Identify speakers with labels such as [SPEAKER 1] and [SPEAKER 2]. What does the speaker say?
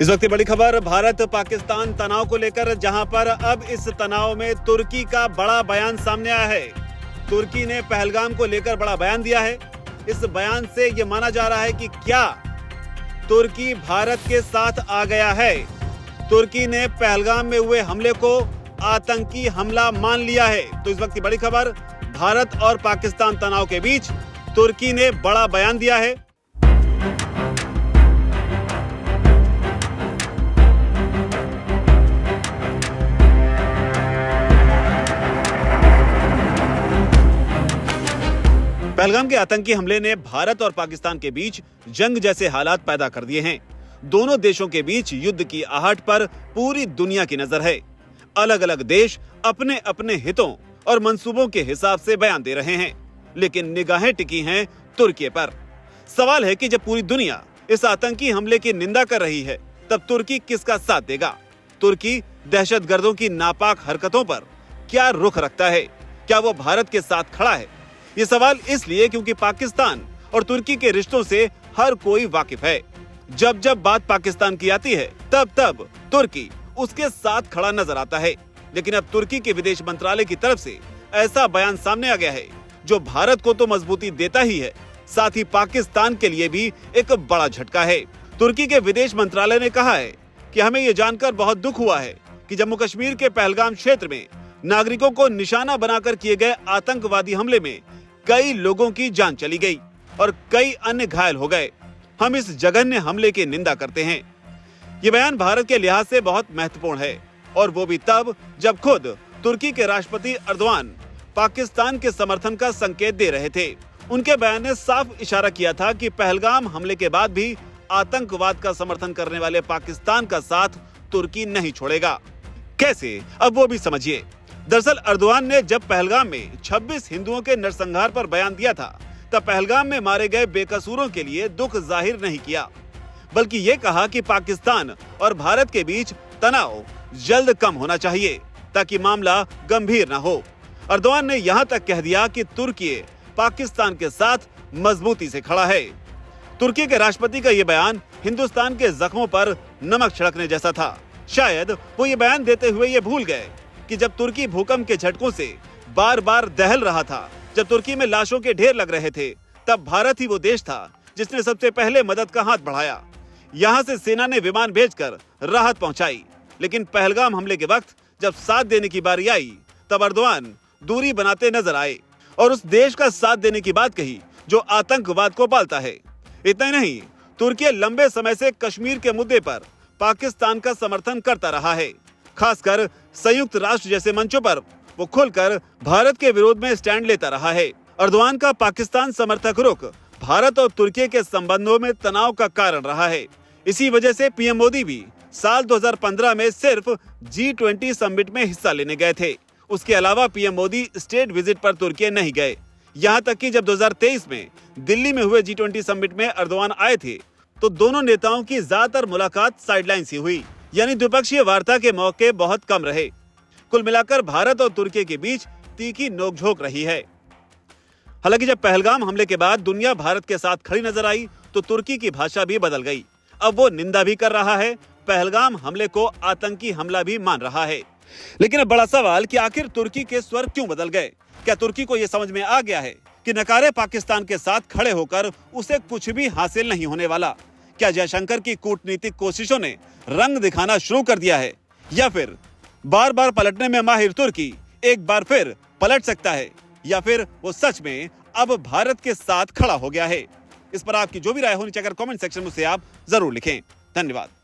[SPEAKER 1] इस वक्त की बड़ी खबर भारत पाकिस्तान तनाव को लेकर, जहां पर अब इस तनाव में तुर्की का बड़ा बयान सामने आया है। तुर्की ने पहलगाम को लेकर बड़ा बयान दिया है। इस बयान से यह माना जा रहा है कि क्या तुर्की भारत के साथ आ गया है। तुर्की ने पहलगाम में हुए हमले को आतंकी हमला मान लिया है। तो इस वक्त की बड़ी खबर, भारत और पाकिस्तान तनाव के बीच तुर्की ने बड़ा बयान दिया है। पहलगाम के आतंकी हमले ने भारत और पाकिस्तान के बीच जंग जैसे हालात पैदा कर दिए हैं। दोनों देशों के बीच युद्ध की आहट पर पूरी दुनिया की नजर है। अलग अलग देश अपने अपने हितों और मंसूबों के हिसाब से बयान दे रहे हैं, लेकिन निगाहें टिकी हैं तुर्की पर। सवाल है कि जब पूरी दुनिया इस आतंकी हमले की निंदा कर रही है, तब तुर्की किसका साथ देगा? तुर्की दहशतगर्दों की नापाक हरकतों पर क्या रुख रखता है? क्या वो भारत के साथ खड़ा है? ये सवाल इसलिए क्योंकि पाकिस्तान और तुर्की के रिश्तों से हर कोई वाकिफ है। जब जब बात पाकिस्तान की आती है, तब तब तुर्की उसके साथ खड़ा नजर आता है। लेकिन अब तुर्की के विदेश मंत्रालय की तरफ से ऐसा बयान सामने आ गया है जो भारत को तो मजबूती देता ही है, साथ ही पाकिस्तान के लिए भी एक बड़ा झटका है। तुर्की के विदेश मंत्रालय ने कहा है कि हमें ये जानकर बहुत दुख हुआ है कि जम्मू कश्मीर के पहलगाम क्षेत्र में नागरिकों को निशाना बनाकर किए गए आतंकवादी हमले में कई लोगों की जान चली गई और कई अन्य घायल हो गए। हम इस जघन्य हमले की निंदा करते हैं। ये बयान भारत के लिहाज से बहुत महत्वपूर्ण है, और वो भी तब जब खुद तुर्की के राष्ट्रपति अर्दवान पाकिस्तान के समर्थन का संकेत दे रहे थे। उनके बयान ने साफ इशारा किया था कि पहलगाम हमले के बाद भी आतंकवाद का समर्थन करने वाले पाकिस्तान का साथ तुर्की नहीं छोड़ेगा। कैसे, अब वो भी समझिए। दरअसल अर्दवान ने जब पहलगाम में 26 हिंदुओं के नरसंहार पर बयान दिया था, तब पहलगाम में मारे गए बेकसूरों के लिए दुख जाहिर नहीं किया, बल्कि ये कहा कि पाकिस्तान और भारत के बीच तनाव जल्द कम होना चाहिए ताकि मामला गंभीर न हो। अर्दवान ने यहाँ तक कह दिया कि तुर्की पाकिस्तान के साथ मजबूती से खड़ा है। तुर्की के राष्ट्रपति का ये बयान हिंदुस्तान के जख्मों पर नमक छिड़कने जैसा था। शायद वो ये बयान देते हुए ये भूल गए कि जब तुर्की भूकंप के झटकों से बार बार दहल रहा था, जब तुर्की में लाशों के ढेर लग रहे थे, तब भारत ही वो देश था जिसने सबसे पहले मदद का हाथ बढ़ाया। यहाँ से सेना ने विमान भेजकर राहत पहुंचाई। लेकिन पहलगाम हमले के वक्त जब साथ देने की बारी आई, तब अर्दवान दूरी बनाते नजर आए और उस देश का साथ देने की बात कही जो आतंकवाद को पालता है। इतना ही नहीं, तुर्की लंबे समय से कश्मीर के मुद्दे पर पाकिस्तान का समर्थन करता रहा है। खासकर संयुक्त राष्ट्र जैसे मंचों पर वो खुलकर भारत के विरोध में स्टैंड लेता रहा है। अर्दवान का पाकिस्तान समर्थक रुख भारत और तुर्की के संबंधों में तनाव का कारण रहा है। इसी वजह से पीएम मोदी भी साल 2015 में सिर्फ G20 समिट में हिस्सा लेने गए थे। उसके अलावा पीएम मोदी स्टेट विजिट पर तुर्की नहीं गए। यहाँ तक कि जब 2023 में दिल्ली में हुए G20 समिट में अर्दवान आए थे, तो दोनों नेताओं की ज्यादातर मुलाकात साइडलाइन से हुई, यानी द्विपक्षीय वार्ता के मौके बहुत कम रहे। कुल मिलाकर भारत और तुर्की के बीच तीखी नोकझोंक रही है। हालांकि जब पहलगाम हमले के बाद दुनिया भारत के साथ खड़ी नजर आई, तो तुर्की की भाषा भी बदल गई। अब वो निंदा भी कर रहा है, पहलगाम हमले को आतंकी हमला भी मान रहा है। लेकिन अब बड़ा सवाल कि आखिर तुर्की के स्वर क्यों बदल गए? क्या तुर्की को यह समझ में आ गया है कि नकारे पाकिस्तान के साथ खड़े होकर उसे कुछ भी हासिल नहीं होने वाला? क्या जयशंकर की कूटनीतिक कोशिशों ने रंग दिखाना शुरू कर दिया है, या फिर बार बार पलटने में माहिर तुर्की एक बार फिर पलट सकता है, या फिर वो सच में अब भारत के साथ खड़ा हो गया है? इस पर आपकी जो भी राय हो नीचे अगर कमेंट सेक्शन में से आप जरूर लिखें। धन्यवाद।